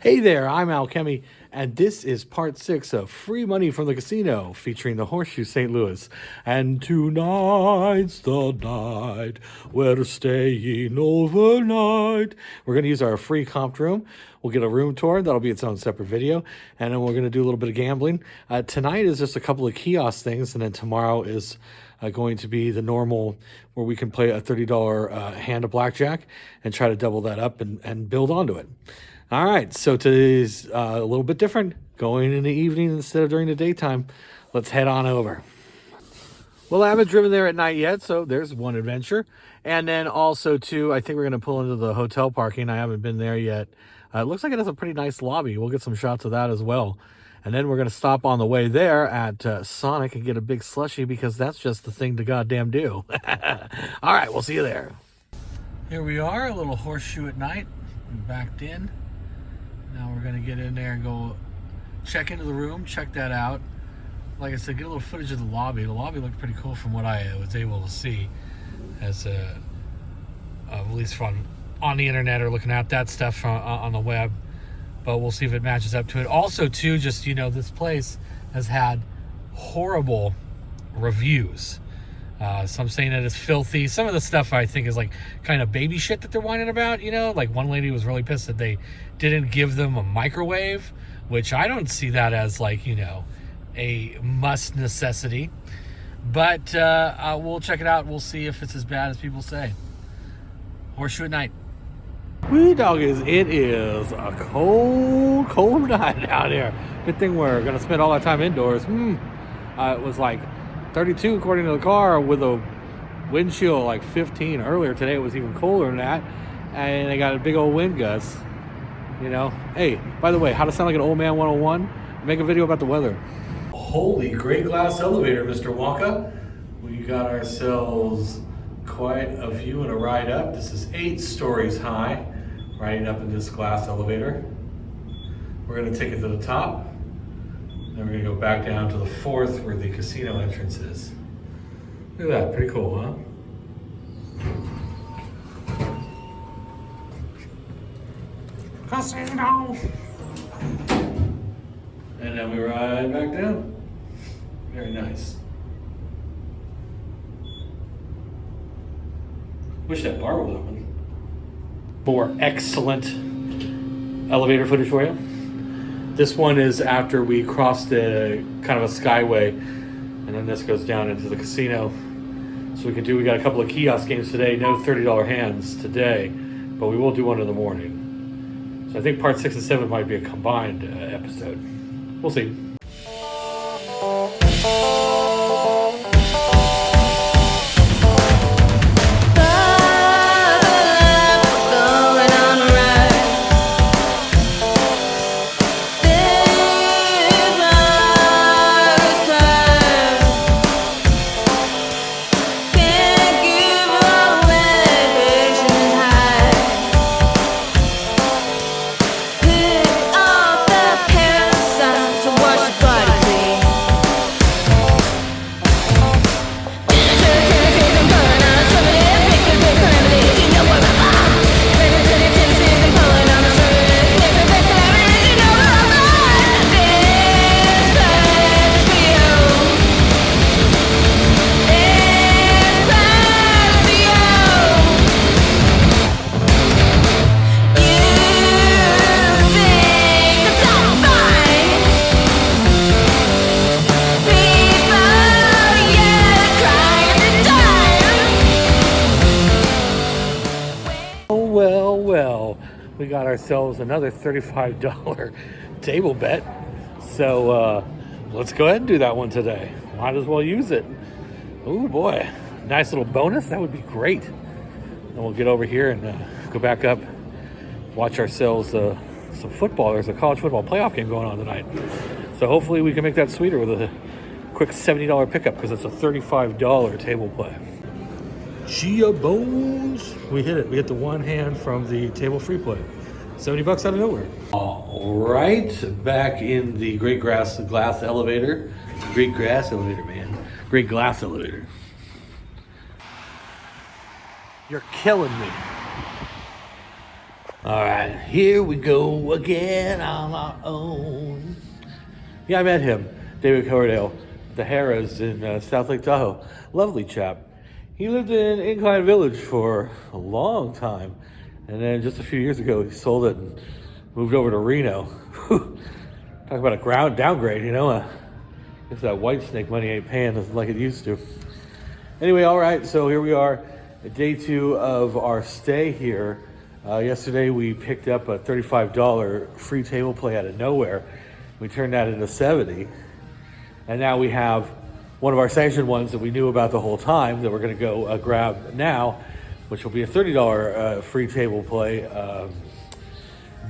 Hey there, I'm Alchemy, and this is part 6 of Free Money from the Casino, featuring the Horseshoe St. Louis. And tonight's the night we're staying overnight. We're going to use our free comp room. We'll get a room tour. That'll be its own separate video. And then we're going to do a little bit of gambling. Tonight is just a couple of kiosk things, and then tomorrow is going to be the normal where we can play a $30 hand of blackjack and try to double that up and build onto it. All right, so today's a little bit different, going in the evening instead of during the daytime. Let's head on over. Well, I haven't driven there at night yet, so there's one adventure. And then also, too, I think we're going to pull into the hotel parking. I haven't been there yet. It looks like it has a pretty nice lobby. We'll get some shots of that as well. And then we're going to stop on the way there at Sonic and get a big slushie because that's just the thing to goddamn do. All right, we'll see you there. Here we are, a little horseshoe at night. We backed in. Now we're going to get in there and go check into the room, check that out. Like I said, get a little footage of the lobby. The lobby looked pretty cool from what I was able to see, as at least from on the internet or looking at that stuff on the web. But we'll see if it matches up to it. Also, too, just, you know, this place has had horrible reviews. Some saying that it's filthy. Some of the stuff I think is like kind of baby shit that they're whining about, you know? Like one lady was really pissed that they didn't give them a microwave, which I don't see that as like, you know, a must necessity. But we'll check it out. We'll see if it's as bad as people say. Horseshoe at night. Wee doggies, it is a cold night out here. Good thing we're going to spend all our time indoors. It was like 32 according to the car with a wind chill like 15. Earlier today it was even colder than that, and they got a big old wind gust, you know. Hey, by the way, how to sound like an old man 101? Make a video about the weather. Holy great glass elevator, Mr. Wonka. We got ourselves quite a view and a ride up. This is 8 stories high, riding up in this glass elevator. We're going to take it to the top. Then we're going to go back down to the 4th where the casino entrance is. Look at that, pretty cool, huh? Casino! And then we ride back down. Very nice. Wish that bar was open. More excellent elevator footage for you. This one is after we cross the kind of a skyway, and then this goes down into the casino. So we got a couple of kiosk games today, no $30 hands today, but we will do one in the morning. So I think part 6 and 7 might be a combined episode. We'll see. Well, we got ourselves another $35 table bet. So let's go ahead and do that one today. Might as well use it. Oh boy, nice little bonus. That would be great. And we'll get over here and go back up, watch ourselves some football. There's a college football playoff game going on tonight. So hopefully we can make that sweeter with a quick $70 pickup because it's a $35 table play. Gia Bones. We hit it. We hit the one hand from the table free play. $70 out of nowhere. All right, back in the great glass elevator. Great glass elevator, man. Great glass elevator. You're killing me. All right, here we go again on our own. Yeah, I met him, David Coverdale, the Harrahs in South Lake Tahoe. Lovely chap. He lived in Incline Village for a long time, and then just a few years ago, he sold it and moved over to Reno. Talk about a ground downgrade, you know. Guess that white snake money ain't paying like it used to. Anyway, all right, so here we are, day 2 of our stay here. Yesterday we picked up a $35 free table play out of nowhere. We turned that into 70, and now we have one of our sanctioned ones that we knew about the whole time that we're going to go grab now, which will be a $30 free table play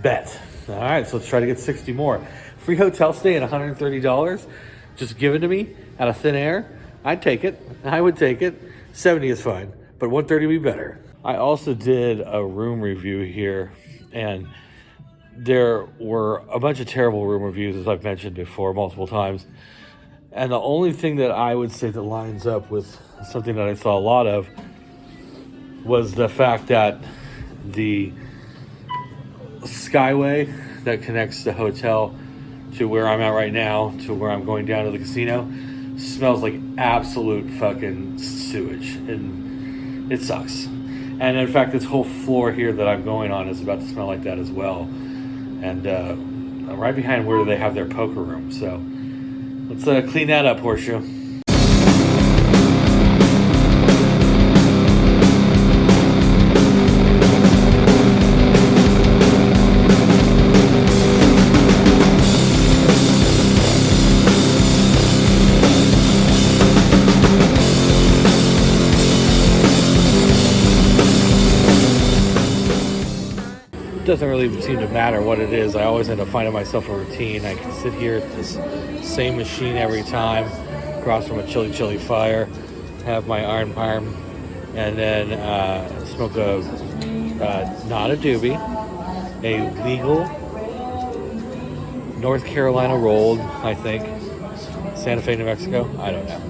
bet. All right, so let's try to get 60 more. Free hotel stay at $130, just given to me out of thin air. I'd take it. I would take it. 70 is fine, but 130 would be better. I also did a room review here, and there were a bunch of terrible room reviews, as I've mentioned before multiple times. And the only thing that I would say that lines up with something that I saw a lot of was the fact that the skyway that connects the hotel to where I'm at right now, to where I'm going down to the casino, smells like absolute fucking sewage, and it sucks. And in fact, this whole floor here that I'm going on is about to smell like that as well. And I'm right behind where they have their poker room, so let's clean that up, Horseshoe. It doesn't really seem to matter what it is. I always end up finding myself a routine. I can sit here at this same machine every time, across from a chilly fire, have my iron parm, and then smoke not a doobie, a legal North Carolina rolled, I think, Santa Fe, New Mexico. I don't know.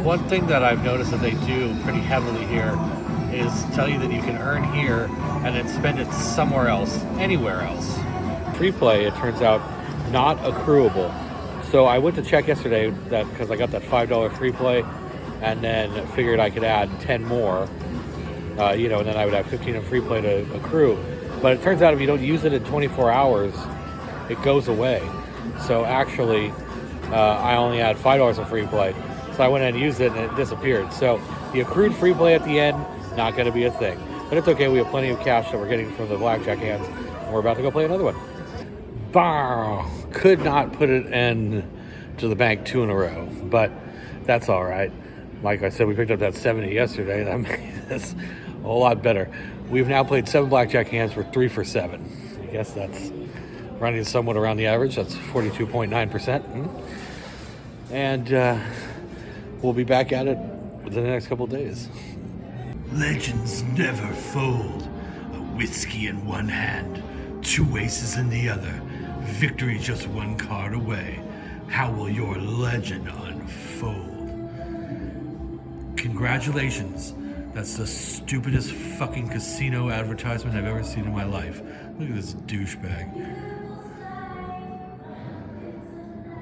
One thing that I've noticed that they do pretty heavily here is tell you that you can earn here and then spend it somewhere else, anywhere else. Free play, it turns out, not accruable. So I went to check yesterday that because I got that $5 free play, and then figured I could add 10 more, and then I would have 15 in free play to accrue. But it turns out if you don't use it in 24 hours, it goes away. So actually, I only had $5 in free play. So I went and used it and it disappeared. So the accrued free play at the end, not going to be a thing. But it's okay, we have plenty of cash that we're getting from the blackjack hands, and we're about to go play another one. Bah! Could not put it in to the bank 2 in a row, but that's all right. Like I said, we picked up that 70 yesterday. That made this a whole lot better. We've now played 7 blackjack hands. We're 3 for 7. I guess that's running somewhat around the average. That's 42.9%. And we'll be back at it within the next couple of days. Legends never fold. A whiskey in one hand, 2 aces in the other. Victory just 1 card away. How will your legend unfold? Congratulations. That's the stupidest fucking casino advertisement I've ever seen in my life. Look at this douchebag.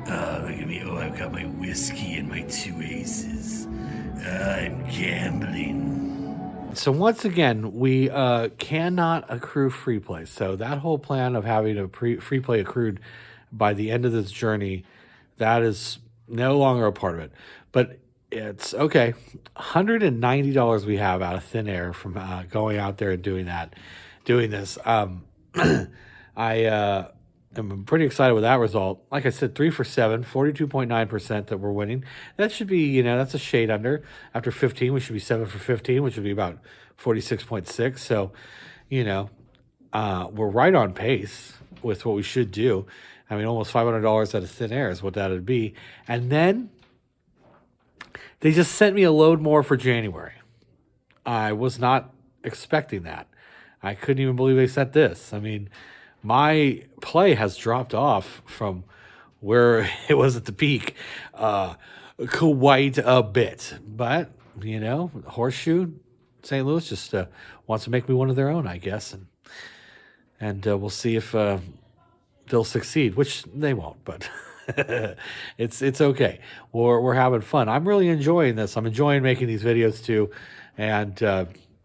Oh, look at me. Oh, I've got my whiskey and my 2 aces. I'm gambling. So once again, we cannot accrue free play. So that whole plan of having a free play accrued by the end of this journey, that is no longer a part of it. But it's okay. $190 we have out of thin air from going out there and doing this. I'm pretty excited with that result. Like I said, 3 for 7, 42.9% that we're winning. That should be, that's a shade under. After 15, we should be 7 for 15, which would be about 46.6. So, we're right on pace with what we should do. I mean, almost $500 out of thin air is what that would be. And then they just sent me a load more for January. I was not expecting that. I couldn't even believe they sent this. I mean, my play has dropped off from where it was at the peak quite a bit. But, Horseshoe, St. Louis just wants to make me one of their own, I guess. And and we'll see if they'll succeed, which they won't, but it's okay. We're having fun. I'm really enjoying this. I'm enjoying making these videos too, and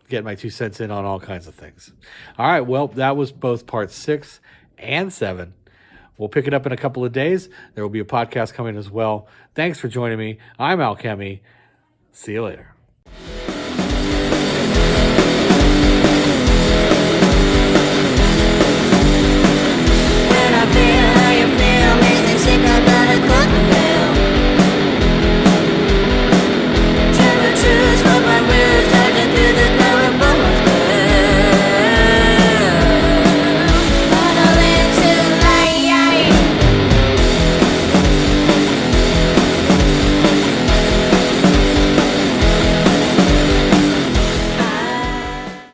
getting my 2 cents in on all kinds of things. All right, well, that was both part 6 and 7. We'll pick it up in a couple of days. There will be a podcast coming as well. Thanks for joining me. I'm Alchemy. See you later.